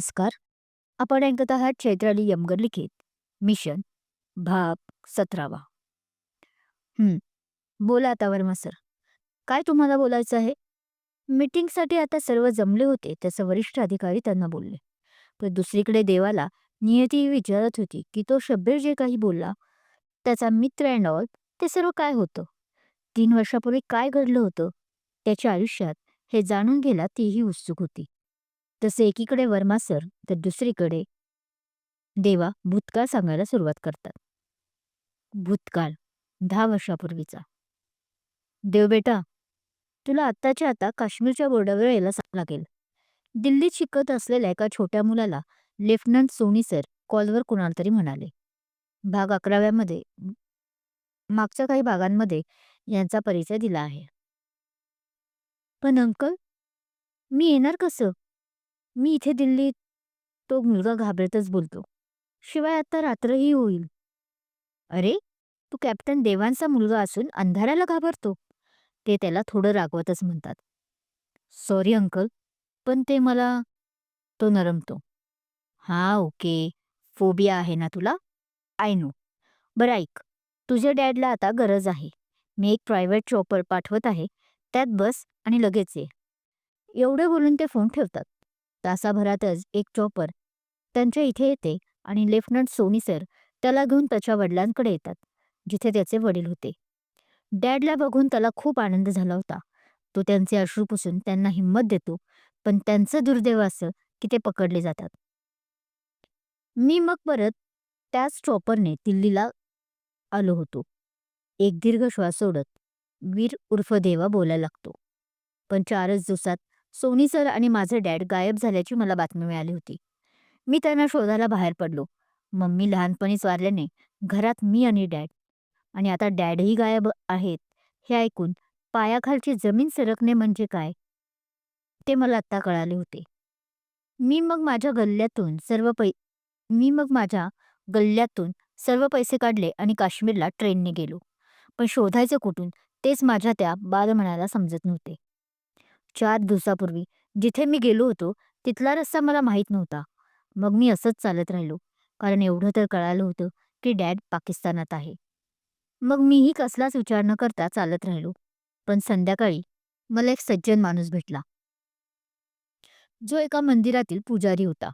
नमस्कार. आपण ऐकत आहात चैत्राली यमगर लिखित मिशन भाग 17वा. हं, बोला आता वर्मा सर. काय तुम्हाला बोलायचं आहे? मीटिंगसाठी आता सर्व जमले होते त्याचे वरिष्ठ अधिकारी त्यांना बोलले. पण दुसरीकडे देवाला नियती विचारत होती की तो शब्बीर जे काही बोलला, त्याचा मित्र अँड ऑल, ते सर्व काय होतं? 3 वर्षापूर्वी काय घडलं होतं त्याच्या आयुष्यात हे जाणून घ्यायला तीही उत्सुक होती. तसे एकीकडे वर्मा सर तर दुसरीकडे देवा भूतकाळ सांगायला सुरुवात करतात. भूतकाळ 10 वर्षापूर्वीचा. देव बेटा, तुला आत्ताच्या आता काश्मीरच्या बोर्डावर यायला लागेल. दिल्लीत शिकत असलेल्या एका छोट्या मुलाला लेफ्टनंट सोनी सर कॉलवर कुणाला तरी म्हणाले. भाग 11व्यामध्ये मागच्या काही भागांमध्ये यांचा परिचय दिला आहे. पण अंकल, मी येणार कसं? मी इथे दिल्लीत. तो मुलगा घाबरतच बोलतो. शिवाय आता रात्रही होईल. अरे, तू कॅप्टन देवांचा मुलगा असून अंधाराला घाबरतो. ते त्याला थोडं रागवतच म्हणतात. सॉरी अंकल, पण ते मला. तो नरमतो. हा, ओके. फोबिया आहे ना तुला? I know. बरं ऐक, तुझ्या डॅडला आता गरज आहे. मी एक प्रायव्हेट चॉपर पाठवत आहे. त्यात बस आणि लगेच ये. एवढे बोलून ते फोन ठेवतात. तासाभरातच एक चॉपर त्यांच्या इथे येते आणि लेफ्टनंट सोनी सर त्याला घेऊन त्याच्या वडिलांकडे येतात, जिथे त्याचे वडील होते. डॅडला बघून त्याला खूप आनंद झाला होता. तो त्यांचे अश्रू पुसून त्यांना हिंमत देतो, पण त्यांचं दुर्दैव असं की ते पकडले जातात. मी मग परत त्याच चॉपरने दिल्लीला आलो होतो. एक दीर्घ श्वास सोडत वीर उर्फ देवा बोलायला लागतो. पण 4च दिवसात सोनी सर आणि माझे डॅड गायब झाल्याची मला बातमी मिळाली होती. मी त्यांना शोधायला बाहेर पडलो. मम्मी लहानपणीच वारल्याने घरात मी आणि डॅड, आणि आता डॅडही गायब आहेत हे ऐकून पायाखालची जमीन सरकणे म्हणजे काय ते मला आत्ता कळाले होते. मी मग माझ्या गल्ल्यातून सर्व पै मी मग माझ्या गल्ल्यातून सर्व पैसे काढले आणि काश्मीरला ट्रेनने गेलो. पण शोधायचं कुठून तेच माझ्या त्या बालमनाला समजत नव्हते. 4 दिवसापूर्वी जिथे मी गेलो होतो तिथला रस्ता मला माहीत नव्हता. मग मी असंच चालत राहिलो, कारण एवढं तर कळालं होतं की डॅड पाकिस्तानात आहे. मग मीही कसलाच विचार न करता चालत राहिलो. पण संध्याकाळी मला एक सज्जन माणूस भेटला, जो एका मंदिरातील पुजारी होता.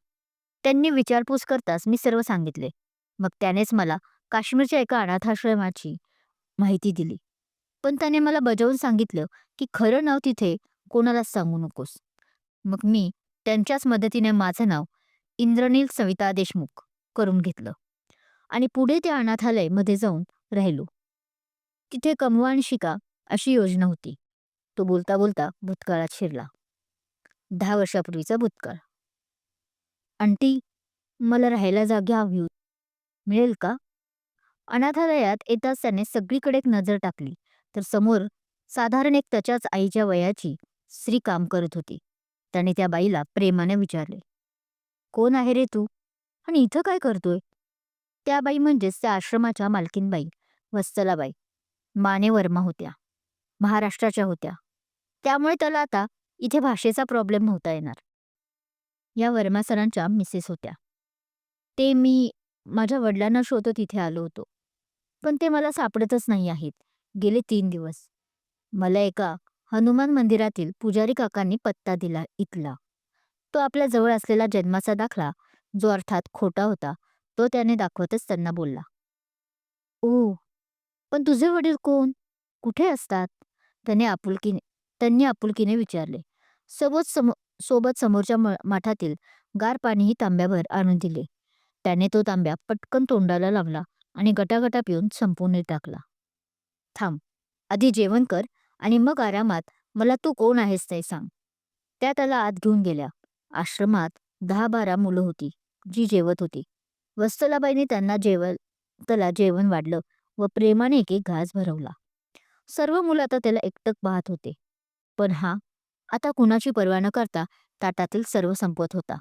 त्यांनी विचारपूस करताच मी सर्व सांगितले. मग त्यानेच मला काश्मीरच्या एका अनाथाश्रमाची माहिती दिली. पण त्याने मला बजावून सांगितलं की खरं नाव तिथे कोणालाच सांगू नकोस. मग मी त्यांच्याच मदतीने माझं नाव इंद्रनील सविता देशमुख करून घेतलं आणि पुढे त्या अनाथालयमध्ये जाऊन राहिलो. तिथे कमवा आणि शिका अशी योजना होती. तो बोलता बोलता भूतकाळात शिरला. 10 वर्षापूर्वीचा भूतकाळ. आंटी, मला राहायला जागा हवी मिळेल का? अनाथालयात येताच त्याने सगळीकडे एक नजर टाकली तर समोर साधारण एक त्याच्याच आईच्या वयाची स्त्री काम करत होती. त्याने त्या बाईला प्रेमाने विचारले, कोण आहे रे तू आणि इथं काय करतोय? त्या बाई म्हणजेच त्या आश्रमाच्या मालकीनबाई वत्सलाबाई माने वर्मा होत्या. महाराष्ट्राच्या होत्या. त्यामुळे त्याला आता इथे भाषेचा प्रॉब्लेम नव्हता येणार. या वर्मा सरांच्या मिसेस होत्या. ते मी माझ्या वडिलांना शोधत इथे आलो होतो. पण ते मला सापडतच नाही आहेत गेले 3 दिवस. मला एका हनुमान मंदिरातील पुजारी काकांनी पत्ता दिला इथला. तो आपल्या जवळ असलेला जन्माचा दाखला, जो अर्थात खोटा होता, तो त्याने दाखवतच त्यांना बोलला. ओ, पण तुझे वडील कोण? कुठे असतात? त्याने आपुलकीने त्यांनी आपुलकीने विचारले. सोबत सम सोबत समोरच्या माठातील गार पाणीही तांब्याभर आणून दिले. त्याने तो तांब्या पटकन तोंडाला लावला आणि गटागटा पिऊन संपवून टाकला. थांब, आधी जेवण कर आणि मग आरामात मला तू कोण आहेस ते सांग. त्या त्याला आत घेऊन गेल्या. आश्रमात 10-12 मुलं होती, जी जेवत होती. वत्सलाबाईंनी त्याला जेवण वाढलं व प्रेमाने एक एक घास भरवला. सर्व मुलं आता त्याला एकटक पाहत होते. पण हा आता कुणाची पर्वा न करता ताटातील सर्व संपवत होता.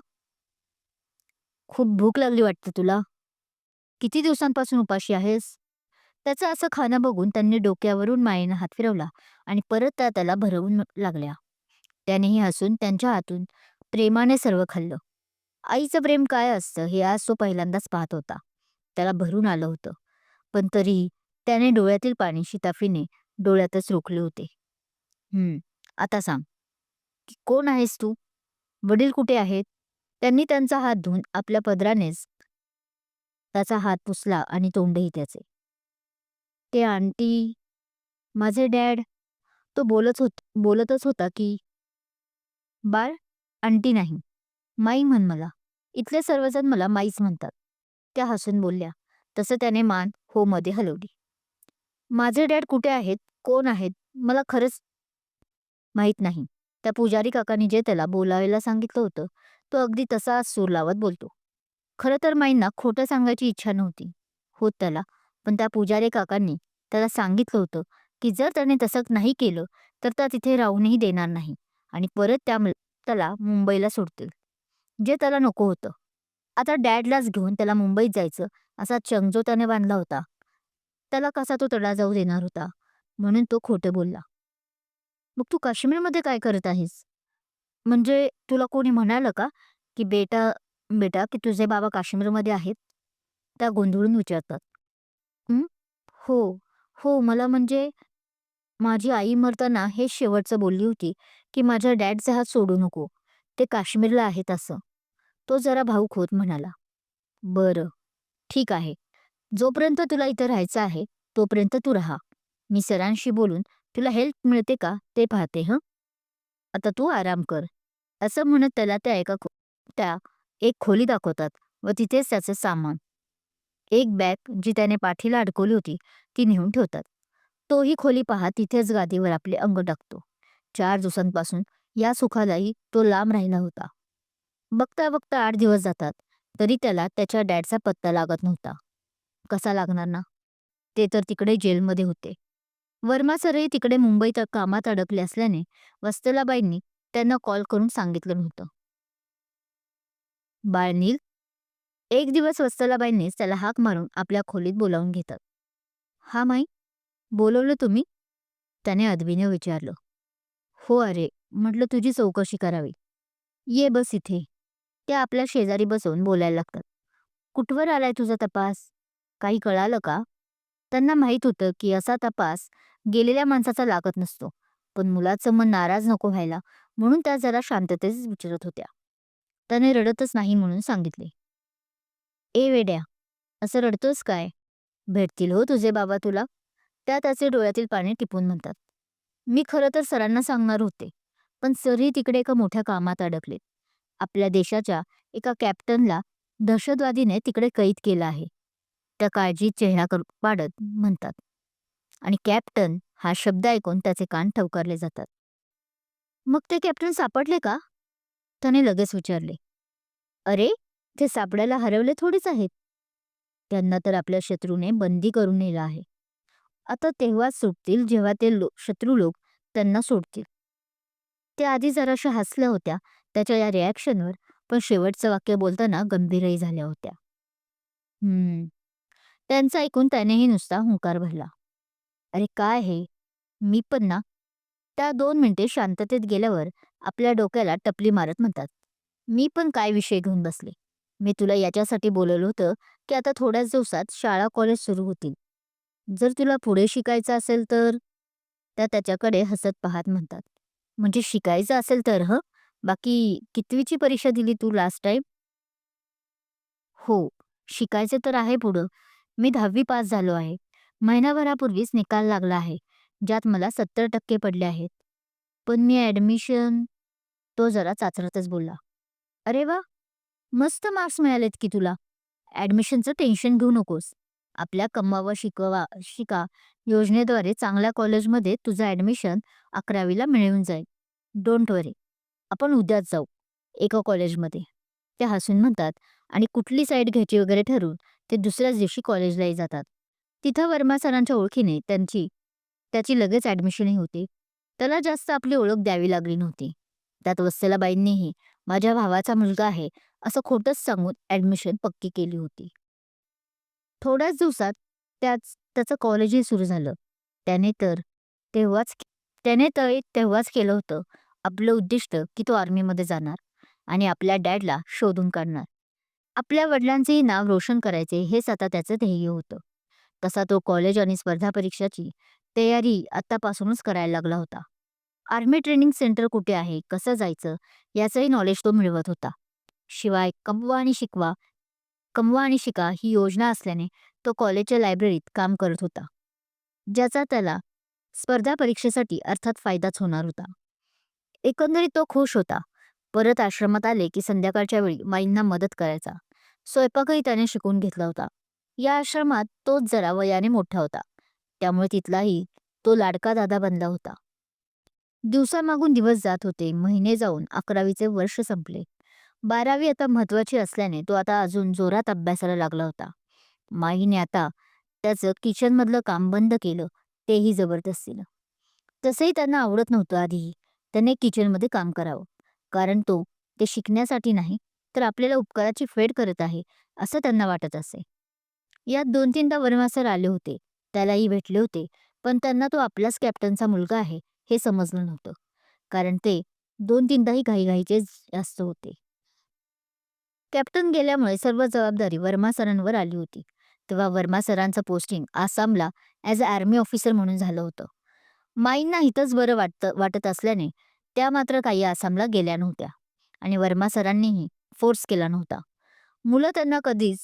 खूप भूक लागली वाटते तुला? किती दिवसांपासून उपाशी आहेस? त्याचं असं खाणं बघून त्यांनी डोक्यावरून मायेनं हात फिरवला आणि परत त्या त्याला भरवून लागल्या. त्यानेही हसून त्यांच्या हातून प्रेमाने सर्व खाल्लं. आईचं प्रेम काय असतं हे आज तो पहिल्यांदाच पाहत होता. त्याला भरून आलं होतं. पण तरीही त्याने डोळ्यातील पाणी शिताफीने डोळ्यातच रोखले होते. "हं, आता सांग, की कोण आहेस तू? वडील कुठे आहेत?" त्यांनी त्यांचा हात धुवून आपल्या पदरानेच त्याचा हात पुसला आणि तोंडही त्याचे. "ते आंटी, माझे डॅड." तो बोलतच होता की "बाळ, आंटी नाही, माई म्हण मला. इथले सर्वजण मला माईच म्हणतात." त्या हसून बोलल्या. तसं त्याने मान हो मध्ये हलवली. "माझे डॅड कुठे आहेत? कोण आहेत? मला खरंच माहीत नाही." त्या पुजारी काकांनी जे त्याला बोलायला सांगितलं होतं, तो अगदी तसाच सूर लावत बोलतो. खरं तर माईंना खोटं सांगायची इच्छा नव्हती होत त्याला, पण त्या पुजारी काकांनी त्याला सांगितलं होतं, की जर त्याने तसं नाही केलं, तर त्या तिथे राहूनही देणार नाही आणि परत त्याला मुंबईला सोडतील, जे त्याला नको होतं. आता डॅडलाच घेऊन त्याला मुंबईत जायचं असा चंग जो त्याने बांधला होता, त्याला कसा तो तडा जाऊ देणार होता, म्हणून तो खोटं बोलला. "मग तू काश्मीरमध्ये काय करत आहेस? म्हणजे तुला कोणी म्हणालं का, की बेटा बेटा की तुझे बाबा काश्मीरमध्ये आहेत?" त्या गोंधळून विचारतात. "हं, हो, हो, मला म्हणजे माझी आई मरताना हेच शेवटचं बोलली होती, की माझ्या डॅडचे हात सोडू नको. ते काश्मीरला आहेत असं." तो जरा भावूक होत म्हणाला. "बरं, ठीक आहे. जोपर्यंत तुला इथं राहायचं आहे, तोपर्यंत तू राहा. मी सरांशी बोलून तुला हेल्प मिळते का ते पाहते हं. आता तू आराम कर." असं म्हणत त्याला त्या एक खोली दाखवतात व तिथेच त्याचं सामान. एक बॅग जी त्याने पाठीला अडकवली होती, ती नेऊन ठेवतात. तोही खोली पहा तिथेच गादीवर आपले अंग टाकतो. 4 दिवसांपासून या सुखालाही तो लांब राहिला होता. बघता बघता 8 दिवस जातात, तरी त्याला त्याच्या डॅडचा पत्ता लागत नव्हता. कसा लागणार ना? ते तर तिकडे जेलमध्ये होते. वर्मा सरही तिकडे मुंबईत कामात अडकले असल्याने वत्सलाबाईंनी त्यांना कॉल करून सांगितलं नव्हतं. "बाळ नील." एक दिवस वत्सलाबाईंनीच त्याला हाक मारून आपल्या खोलीत बोलावून घेतात. "हा माई, बोलवलं तुम्ही?" त्याने अदबीने विचारलं. "हो अरे, म्हटलं तुझी चौकशी करावी. ये बस इथे." त्या आपल्या शेजारी बसवून बोलायला लागतात. "कुठवर आलाय तुझा तपास? काही कळालं का?" त्यांना माहीत होतं की असा तपास गेलेल्या माणसाचा लागत नसतो. पण मुलाचं मन नाराज नको व्हायला म्हणून त्या जरा शांततेत विचारत होत्या. त्याने रडतच नाही म्हणून सांगितले. "ए वेड्या, असं रडतोस काय? भेटतील हो तुझे बाबा तुला." त्या त्याचे डोळ्यातील पाणी टिपून म्हणतात. "मी खरं तर सरांना सांगणार होते, पण सरही तिकडे एका मोठ्या कामात अडकलेत. आपल्या देशाच्या एका कॅप्टनला दहशतवादीने तिकडे कैद केलं आहे." त्या काळजीत चेहरा पाडत म्हणतात. आणि कॅप्टन हा शब्द ऐकून त्याचे कान टवकारले जातात. "मग ते कॅप्टन सापडले का?" त्याने लगेच विचारले. "अरे, ते सापडायला हरवले थोडीच आहेत. त्यांना तर आपल्या शत्रूने बंदी करून नेलं आहे. आता तेव्हाच सुटतील जेव्हा ते शत्रू लोक त्यांना सोडतील." त्या आधी जराशा हसल्या होत्या त्याच्या या रिॲक्शनवर, पण शेवटचं वाक्य बोलताना गंभीरही झाल्या होत्या. हम्म. त्यांचं ऐकून त्यानेही नुसता हुंकार भरला. "अरे काय हे? मी पण ना." त्या 2 मिनिटे शांततेत गेल्यावर आपल्या डोक्याला टपली मारत म्हणतात. "मी पण काय विषय घेऊन बसले. मी तुला याच्यासाठी बोलवलं होतं, की आता थोड्याच दिवसात शाळा कॉलेज सुरू होतील. जर तुला पुढे शिकायचं असेल तर." त्या त्याच्याकडे हसत पाहत म्हणतात. "म्हणजे शिकायचं असेल तर हं? बाकी कितवीची परीक्षा दिली तू लास्ट टाईम?" "हो, शिकायचं तर आहे पुढं. मी 10वी पास झालो आहे. महिनाभरापूर्वीच निकाल लागला आहे, ज्यात मला 70% पडले आहेत. पण मी ॲडमिशन." तो जरा चाचरतच बोलला. "अरे वा, मस्त मार्क्स मिळालेत की तुला. ॲडमिशनचं टेन्शन घेऊ नकोस. आपल्या कमवा शिका योजनेद्वारे चांगल्या कॉलेजमध्ये तुझं ॲडमिशन 11वीला मिळून जाईल. डोंट वरी. आपण उद्याच जाऊ एका कॉलेजमध्ये." ते हसून म्हणतात आणि कुठली साईड घ्यायची वगैरे ठरवून ते दुसऱ्याच दिवशी कॉलेजलाही जातात. तिथं वर्मा सरांच्या ओळखीने त्याची लगेच ॲडमिशनही होते. त्याला जास्त आपली ओळख द्यावी लागली नव्हती. त्यात वत्सलाबाईंनीही "माझ्या भावाचा मुलगा आहे" असं खोटंच सांगून ॲडमिशन पक्की केली होती. थोड्याच दिवसात त्याचं कॉलेजही सुरू झालं. त्याने तर तेव्हाच त्याने तर तेव्हाच केलं होतं आपलं उद्दिष्ट की तो आर्मीमध्ये जाणार. आणि आपल्या डॅडला शोधून काढणार. आपल्या वडिलांचेही नाव रोशन करायचे हेच आता त्याचं ध्येय होतं. तसा तो कॉलेज आणि स्पर्धा परीक्षाची तयारी आतापासूनच करायला लागला होता. आर्मी ट्रेनिंग सेंटर कुठे आहे, कसं जायचं याचंही नॉलेज तो मिळवत होता. शिवाय कमवा आणि शिका ही योजना असल्याने तो कॉलेजच्या लायब्ररीत काम करत होता, ज्याचा त्याला स्पर्धा परीक्षेसाठी अर्थात फायदाच होणार होता. एकंदरीत तो खुश होता. परत आश्रमात आले की संध्याकाळच्या वेळी माईंना मदत करायचा. स्वयंपाकही त्याने शिकून घेतला होता. या आश्रमात तोच जरा वयाने मोठा होता, त्यामुळे तिथलाही तो लाडका दादा बनला होता. दिवसामागून दिवस जात होते. महिने जाऊन 11वीचे वर्ष संपले. 12वी आता महत्वाची असल्याने तो आता अजून जोरात अभ्यासाला लागला होता. माईने आता त्याचं किचनमधलं काम बंद केलं, तेही जबरदस्तीनं. तसंही त्यांना आवडत नव्हतं आधीही. त्याने किचनमध्ये काम करावं. कारण तो ते शिकण्यासाठी नाही, तर आपल्याला उपकाराची फेड करत आहे, असं त्यांना वाटत असे. यात 2-3दा वनवासर आले होते. त्यालाही भेटले होते. पण त्यांना तो आपलाच कॅप्टनचा मुलगा आहे, हे समजलं नव्हतं. कारण ते 2-3दाही घाईघाईचे जास्त होते. कॅप्टन गेल्यामुळे सर्व जबाबदारी वर्मा सरांवर आली होती. तेव्हा वर्मा सरांचं पोस्टिंग आसामला ॲज अ आर्मी ऑफिसर म्हणून झालं होतं. माईंना इथंच बरं वाटत असल्याने त्या मात्र काही आसामला गेल्या नव्हत्या आणि वर्मा सरांनीही फोर्स केला नव्हता. मुलं त्यांना कधीच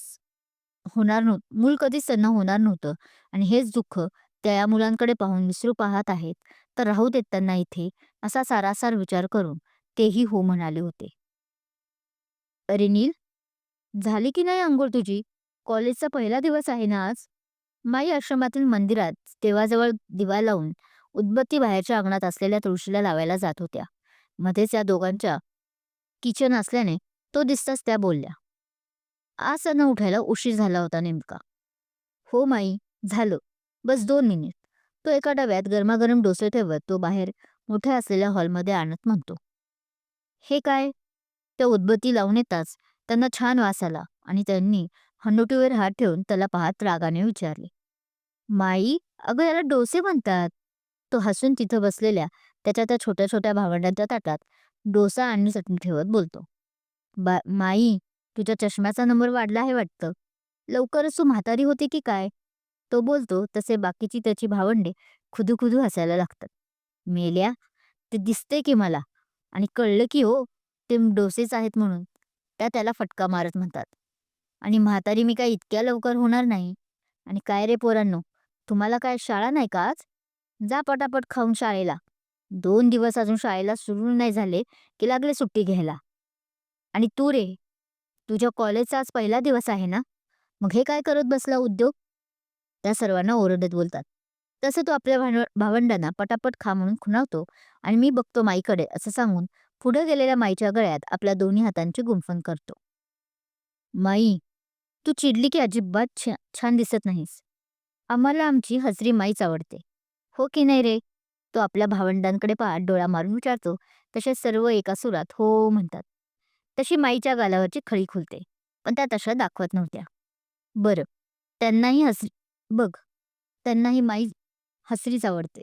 मूल कधीच त्यांना होणार नव्हतं आणि हेच दुःख त्या या मुलांकडे पाहून विसरू पाहत आहेत, तर राहू देत त्यांना इथे, असा सारासार विचार करून तेही हो म्हणाले होते. "अरे नील, झाली की नाही अंघोळ तुझी? कॉलेजचा पहिला दिवस आहे ना आज?" माई आश्रमातील मंदिरात देवाजवळ दिवा लावून उदबत्ती बाहेरच्या अंगणात असलेल्या तुळशीला लावायला जात होत्या. मध्येच या दोघांच्या किचन असल्याने तो दिसताच त्या बोलल्या. आज त्यांना उठायला उशीर झाला होता नेमका. "हो माई, झालं. बस 2 मिनिट." तो एका डब्यात गरमागरम डोसे ठेवत तो बाहेर मोठ्या असलेल्या हॉलमध्ये आणत म्हणतो. "हे काय?" त्या उदबत्ती लावून येताच त्यांना छान वास आला आणि त्यांनी हनुटीवर हात ठेवून त्याला पाहत रागाने विचारले. "माई, अगं याला डोसे म्हणतात." तो हसून तिथं बसलेल्या त्याच्या त्या छोट्या छोट्या भावंडांच्या ताटात डोसा आणि चटणी ठेवत बोलतो. माई, तुझ्या चष्म्याचा नंबर वाढला आहे वाटतं. लवकरच तू म्हातारी होते की काय?" तो बोलतो तसे बाकीची त्याची भावंडे खुदू हसायला लागतात. "मेल्या, ते दिसते की मला. आणि कळलं की हो, ते डोसेच आहेत म्हणून." त्या त्याला फटका मारत म्हणतात. "आणि म्हातारी मी काय इतक्या लवकर होणार नाही. आणि काय रे पोरांनो, तुम्हाला काय शाळा नाही का आज? जा पटापट खाऊन शाळेला. 2 दिवस अजून शाळेला सुरू नाही झाले की लागले सुट्टी घ्यायला. आणि तू रे, तुझ्या कॉलेजचा आज पहिला दिवस आहे ना? मग हे काय करत बसला उद्योग?" त्या सर्वांना ओरडत बोलतात. तसं तो आपल्या भावंडांना पटापट खा म्हणून खुणावतो आणि "मी बघतो माईकडे" असं सांगून पुढे गेलेल्या माईच्या गळ्यात आपल्या दोन्ही हातांची गुंफण करतो. "माई, तू चिडली की अजिबात छान दिसत नाहीस. आम्हाला आमची हसरी माईच आवडते. हो की नाही रे?" तो आपल्या भावंडांकडे पाहत डोळा मारून विचारतो. तसे सर्व एका सुरात हो म्हणतात. तशी माईच्या गालावरची खळी खुलते, पण त्या तशा दाखवत नव्हत्या. बरं, त्यांनाही बघ, त्यांनाही माई हसरीच आवडते.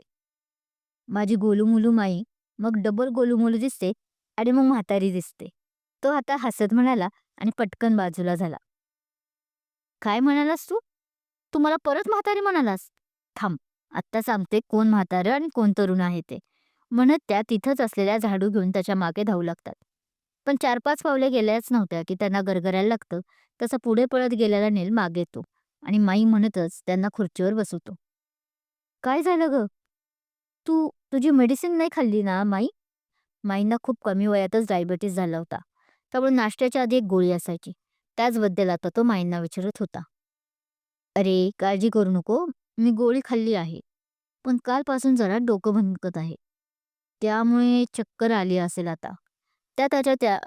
माझी गोलूमोलू माई मग डबल गोलूमोलू दिसते आणि मग म्हातारी दिसते. तो आता हसत म्हणाला आणि पटकन बाजूला झाला. "काय म्हणालास तू? तू मला परत म्हातारी म्हणालास? थांब, आत्ता सांगते कोण म्हातारं आणि कोण तरुण आहे ते." म्हणत त्या तिथंच असलेल्या झाडू घेऊन त्याच्या मागे धावू लागतात. पण 4-5 पावले गेल्याच नव्हत्या की त्यांना गरगरायला लागतं. तसा पुढे पळत गेलेला नील मागे येतो आणि माई म्हणतच त्यांना खुर्चीवर बसवतो. "काय झालं गं? तुझी मेडिसिन नाही खाल्ली ना माई?" माईंना खूप कमी वयातच डायबिटीस झाला होता. त्यामुळे नाश्त्याच्या आधी एक गोळी असायची. त्याचबद्दल आता तो माईंना विचारत होता. "अरे, काळजी करू नको. मी गोळी खाल्ली आहे. पण कालपासून जरा डोकं भणकत आहे. त्यामुळे चक्कर आली असेल आता." त्या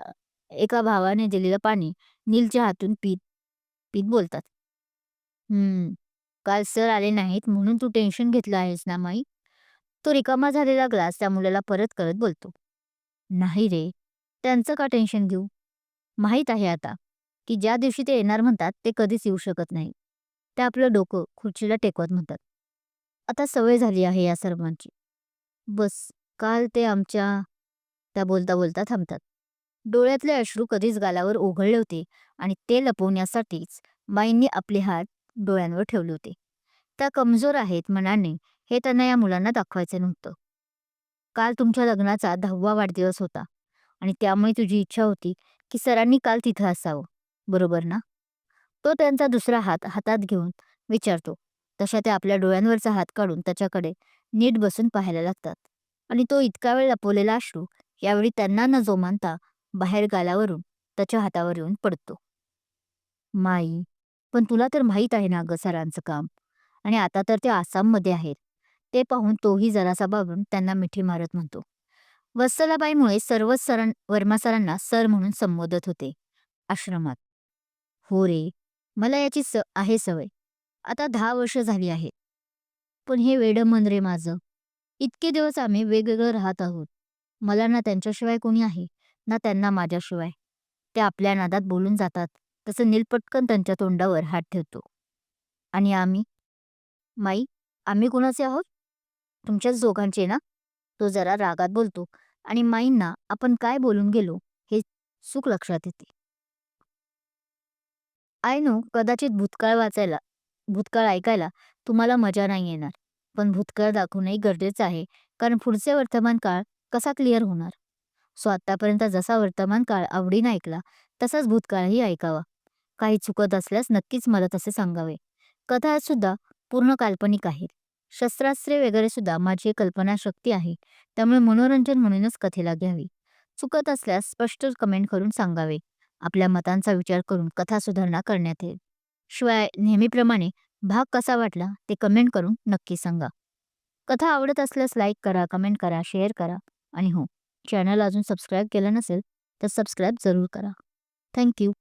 एका भावाने दिलेलं पाणी नीलच्या हातून पीत पीत बोलतात. काल सर आले नाहीत म्हणून तू टेन्शन घेतलं आहेस ना माई?" तो रिकामा झालेला ग्लास त्या मुलाला परत करत बोलतो. "नाही रे, त्यांचं का टेन्शन घेऊ? माहीत आहे आता, की ज्या दिवशी ते येणार म्हणतात ते कधीच येऊ शकत नाही." ते आपलं डोकं खुर्चीला टेकवत म्हणतात. "आता सवय झाली आहे या सर्वांची. बस, काल ते आमच्या..." त्या बोलता बोलता थांबतात. डोळ्यातले अश्रू कधीच गालावर ओघळले होते आणि ते लपवण्यासाठीच माईंनी आपले हात डोळ्यांवर ठेवले होते. त्या कमजोर आहेत मनाने हे त्यांना या मुलांना दाखवायचे नव्हतं. काल तुमच्या लग्नाचा 10वा वाढदिवस होता आणि त्यामुळे तुझी इच्छा होती की सरांनी काल तिथं असावं. बरोबर ना? तो त्यांचा दुसरा हात हातात घेऊन विचारतो. तशा त्या आपल्या डोळ्यांवरचा हात काढून त्याच्याकडे नीट बसून पाहायला लागतात. आणि तो इतका वेळ लपवलेला अश्रू यावेळी त्यांना न जोमानता बाहेर गालावरून त्याच्या हातावर येऊन पडतो. "माई, पण तुला तर माहीत आहे ना गं सरांचं काम आणि आता तर ते आसाममध्ये आहेत." ते पाहून तोही जरासा बावरून त्यांना मिठी मारत म्हणतो. वत्सलाबाईमुळे सर्वच वर्मा सरांना सर म्हणून संबोधत होते आश्रमात. "हो रे, मला याची आहे सवय. आता 10 वर्ष झाली आहेत. पण हे वेडं मन रे माझं. इतके दिवस आम्ही वेगवेगळं राहत आहोत. मला ना त्यांच्याशिवाय कोणी आहे, ना त्यांना माझ्याशिवाय. ते आपल्या नादात बोलून जातात, तसं नील पटकन त्यांच्या तोंडावर हात ठेवतो. आणि आम्ही? माई, आम्ही कुणाचे आहोत? तुमच्याच दोघांचे ना?" तो जरा रागात बोलतो आणि माईंना आपण काय बोलून गेलो हे चूक लक्षात येते. आय नो कदाचित भूतकाळ ऐकायला तुम्हाला मजा नाही येणार. पण भूतकाळ दाखवणंही गरजेचं आहे, कारण पुढचे वर्तमान काळ कसा क्लिअर होणार? सो आत्तापर्यंत जसा वर्तमान काळ आवडीने ऐकला, तसाच भूतकाळही ऐकावा. काही चुकत असल्यास नक्कीच मला तसे सांगावे. कथा सुद्धा पूर्ण काल्पनिक आहेत. शस्त्रास्त्रे वगैरे सुद्धा माझी एक कल्पनाशक्ती आहे. त्यामुळे मनोरंजन म्हणूनच कथेला घ्यावी. चुकत असल्यास स्पष्ट कमेंट करून सांगावे. आपल्या मतांचा विचार करून कथा सुधारणा करण्यात येईल. शिवाय नेहमीप्रमाणे भाग कसा वाटला ते कमेंट करून नक्की सांगा. कथा आवडत असल्यास लाईक करा, कमेंट करा, शेअर करा आणि हो, चॅनल अजून सबस्क्राईब केलं नसेल तर सबस्क्राईब जरूर करा. Thank you.